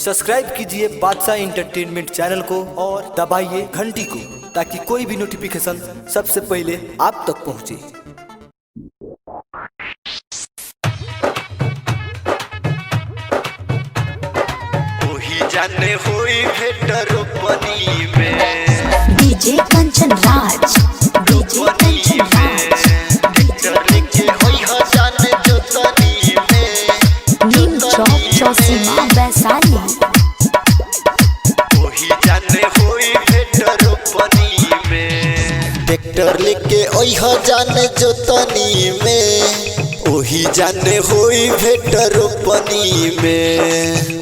Subscribe कीजिए बादशाह entertainment channel को और दबाइए घंटी को ताकि कोई भी नोटिफिकेशन सबसे पहले आप तक पहुंचे। जाने हुई भेट रोपनी में डीजे कंचन राज, डीजे कंचन राज, लेके होई ह जाने जोतनी में नीम चौक चौसीमा वैशाली। वही जाने हुई भेट रोपनी में ट्रैक्टर लेके ओई ह जाने जोतनी में वही जाने हुई भेट रोपनी में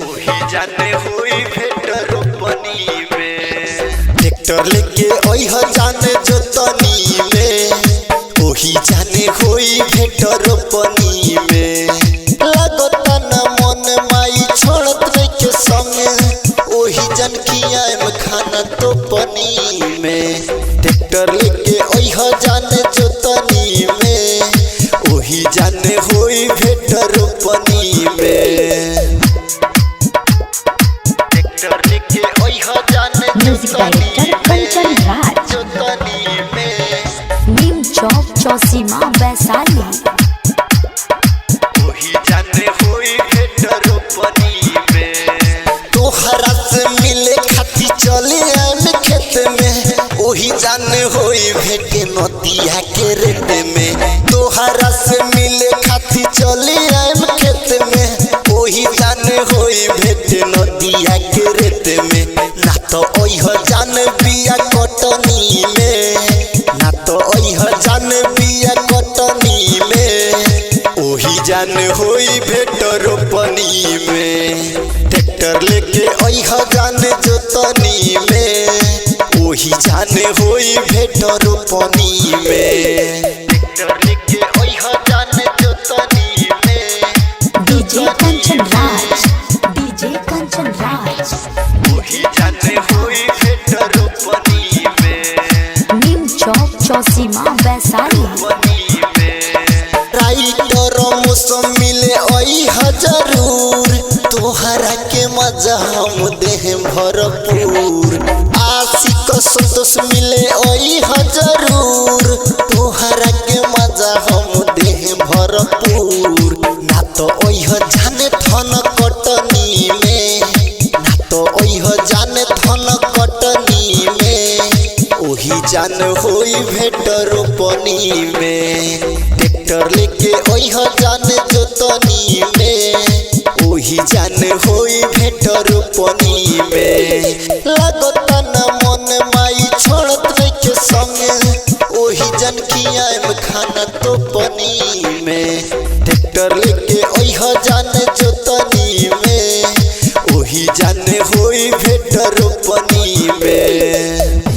जाने हुई भेट रोपनी में ट्रैक्टर लेके ओई ह जाने जोतनी में वही जाने हुई भेट रोपनी में लगता न मन माई छोड़त नहीं के संग वही जन किया में खाना तो पनी में ट्रैक्टर लेके ओई ह जाने जोतनी में वही जाने हुई भेट रोपनी में म्यूजिक डायरेक्टर कंचन राज, नीम चौक चौसीमा वैशाली। वही जाने हुई भेट रोपनी में तोहरा से मिले खाती चले आए खेत में वही जाने हुई भेट नदिया के रेत में तोहरा से मिले खाती चले आए खेत में वही जाने हुई भेट नदिया के रेत में ना तो ओई ह जान बिया कटनी में ना तो ओई ह जान बिया कटनी में ओही जान होई भेट रोपनी में ट्रैक्टर लेके ओई ह जान जोतनी में ओही जान होई भेट रोपनी में ट्रैक्टर लेके ओई ह जान जोतनी में डीजे कंचन राज, डीजे कंचन राज, वही जाने हुई भेट रोपनी में नीम चौक चौसीमा वैशाली। राइटर मौसम मिले ओई ह जरूर तोहरा के मजा हम देह भरपूर आशिक संतोष मिले ओई ह जरूर तोहरा के मजा हम देह भरपूर ना तो ओई ह जाने थन कटनी में ना तो ओई ह जाने थन कटनी में ओही जान होई भेट रोपनी में ट्रैक्टर लेके ओई ह जाने जोतनी में ओही जान होई भेट रोपनी में लगता न मन माई छोड़त नहीं के संग ओही जन किया में खाना तो पनी में ट्रैक्टर लेके ओई ह जाने जोतनी में ओही जाने होई भेट रोपनी में।